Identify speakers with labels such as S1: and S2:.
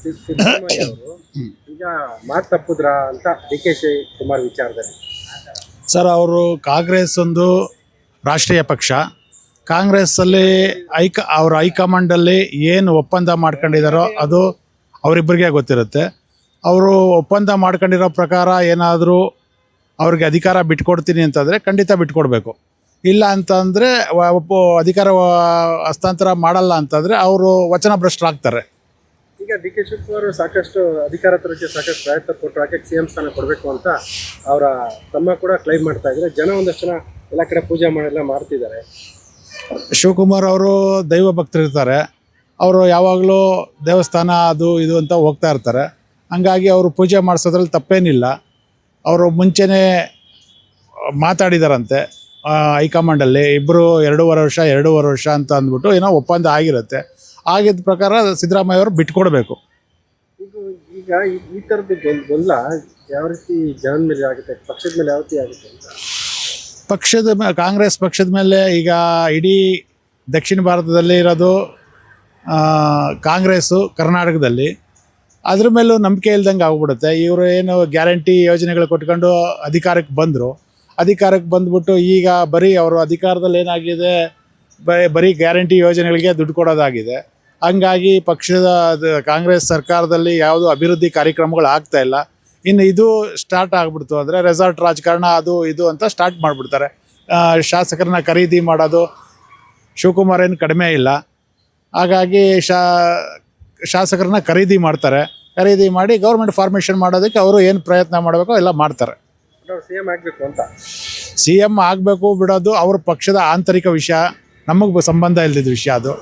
S1: ಸಿದ್ದರಾಮಯ್ಯ ಅವರು ಈಗ ಮಾತು ತಪ್ಪುದ್ರ ಅಂತ ಡಿ ಕೆ ಶಿವಕುಮಾರ್ ವಿಚಾರದಲ್ಲಿ.
S2: ಸರ್, ಅವರು ಕಾಂಗ್ರೆಸ್ ಒಂದು ರಾಷ್ಟ್ರೀಯ ಪಕ್ಷ. ಕಾಂಗ್ರೆಸ್ಸಲ್ಲಿ ಅವ್ರ ಹೈಕಮಾಂಡಲ್ಲಿ ಏನು ಒಪ್ಪಂದ ಮಾಡ್ಕೊಂಡಿದ್ದಾರೋ ಅದು ಅವರಿಬ್ಬರಿಗೆ ಗೊತ್ತಿರುತ್ತೆ. ಅವರು ಒಪ್ಪಂದ ಮಾಡ್ಕೊಂಡಿರೋ ಪ್ರಕಾರ ಏನಾದರೂ ಅವ್ರಿಗೆ ಅಧಿಕಾರ ಬಿಟ್ಕೊಡ್ತೀನಿ ಅಂತಂದರೆ ಖಂಡಿತ ಬಿಟ್ಕೊಡ್ಬೇಕು. ಇಲ್ಲ ಅಂತಂದರೆ ಅಧಿಕಾರ ಹಸ್ತಾಂತರ ಮಾಡಲ್ಲ ಅಂತಂದರೆ ಅವರು ವಚನಭ್ರಷ್ಟರಾಗ್ತಾರೆ.
S1: ಈಗ ಡಿ ಕೆ ಶಿವಕುಮಾರ್ ಸಾಕಷ್ಟು ಅಧಿಕಾರ ತರಕ್ಕೆ ಸಾಕಷ್ಟು ಪ್ರಯತ್ನ ಕೊಟ್ಟರು, ಯಾಕೆ ಸಿ ಎಂ ಸ್ಥಾನ ಕೊಡಬೇಕು ಅಂತ ಅವರ ತಮ್ಮ ಕೂಡ ಕ್ಲೈಮ್ ಮಾಡ್ತಾ ಇದ್ದಾರೆ. ಜನ ಒಂದಷ್ಟು ಜನ ಎಲ್ಲ ಕಡೆ ಪೂಜೆ ಮಾಡೆಲ್ಲ ಮಾಡ್ತಿದ್ದಾರೆ.
S2: ಶಿವಕುಮಾರ್ ಅವರು ದೈವ ಭಕ್ತರಿರ್ತಾರೆ. ಅವರು ಯಾವಾಗಲೂ ದೇವಸ್ಥಾನ ಅದು ಇದು ಅಂತ ಹೋಗ್ತಾ ಇರ್ತಾರೆ. ಹಂಗಾಗಿ ಅವರು ಪೂಜೆ ಮಾಡಿಸೋದ್ರಲ್ಲಿ ತಪ್ಪೇನಿಲ್ಲ. ಅವರು ಮುಂಚೆನೇ ಮಾತಾಡಿದಾರಂತೆ ಹೈಕಮಾಂಡಲ್ಲಿ ಇಬ್ಬರು 2.5 ವರ್ಷ ಅಂತ ಅಂದ್ಬಿಟ್ಟು ಏನೋ ಒಪ್ಪಂದ ಆಗಿರುತ್ತೆ. ಆಗಿದ್ದ ಪ್ರಕಾರ ಸಿದ್ದರಾಮಯ್ಯ ಅವರು ಬಿಟ್ಕೊಡ್ಬೇಕು.
S1: ಈಗ ಈ ಥರದ್ದು ಗೊಂದಲ ಯಾವ ರೀತಿ ಜನದ ಮೇಲೆ ಆಗುತ್ತೆ, ಪಕ್ಷದ ಮೇಲೆ ಯಾವ ರೀತಿ ಆಗುತ್ತೆ ಅಂತ?
S2: ಕಾಂಗ್ರೆಸ್ ಪಕ್ಷದ ಮೇಲೆ ಈಗ ಇಡೀ ದಕ್ಷಿಣ ಭಾರತದಲ್ಲಿ ಇರೋದು ಕಾಂಗ್ರೆಸ್ಸು. ಕರ್ನಾಟಕದಲ್ಲಿ ಅದ್ರ ಮೇಲೂ ನಂಬಿಕೆ ಇಲ್ದಂಗೆ ಆಗ್ಬಿಡುತ್ತೆ. ಇವರು ಏನು ಗ್ಯಾರಂಟಿ ಯೋಜನೆಗಳು ಕೊಟ್ಕೊಂಡು ಅಧಿಕಾರಕ್ಕೆ ಬಂದ್ಬಿಟ್ಟು ಈಗ ಬರೀ ಅವರು ಅಧಿಕಾರದಲ್ಲಿ ಏನಾಗಿದೆ, ಬರೀ ಗ್ಯಾರಂಟಿ ಯೋಜನೆಗಳಿಗೆ ದುಡ್ಡು ಕೊಡೋದಾಗಿದೆ. ಹಂಗಾಗಿ ಕಾಂಗ್ರೆಸ್ ಸರ್ಕಾರದಲ್ಲಿ ಯಾವುದು ಅಭಿವೃದ್ಧಿ ಕಾರ್ಯಕ್ರಮಗಳು ಆಗ್ತಾಯಿಲ್ಲ. ಇನ್ನು ಇದು ಸ್ಟಾರ್ಟ್ ಆಗಿಬಿಡ್ತು ಅಂದರೆ ರೆಸಾರ್ಟ್ ರಾಜಕಾರಣ ಅದು ಇದು ಅಂತ ಸ್ಟಾರ್ಟ್ ಮಾಡಿಬಿಡ್ತಾರೆ. ಶಾಸಕರನ್ನ ಖರೀದಿ ಮಾಡೋದು ಶಿವಕುಮಾರ್ ಏನು ಕಡಿಮೆ ಇಲ್ಲ. ಹಾಗಾಗಿ ಶಾಸಕರನ್ನ ಖರೀದಿ ಮಾಡ್ತಾರೆ. ಖರೀದಿ ಮಾಡಿ ಗೌರ್ಮೆಂಟ್ ಫಾರ್ಮೇಷನ್ ಮಾಡೋದಕ್ಕೆ ಅವರು ಏನು ಪ್ರಯತ್ನ ಮಾಡಬೇಕೋ ಎಲ್ಲ ಮಾಡ್ತಾರೆ.
S1: ಸಿ ಎಂ ಆಗಬೇಕು ಅಂತ.
S2: ಸಿ ಎಂ ಆಗಬೇಕು ಬಿಡೋದು ಅವ್ರ ಪಕ್ಷದ ಆಂತರಿಕ ವಿಷಯ, ನಮಗೆ ಸಂಬಂಧ ಇಲ್ಲದಿದ್ದ ವಿಷಯ ಅದು.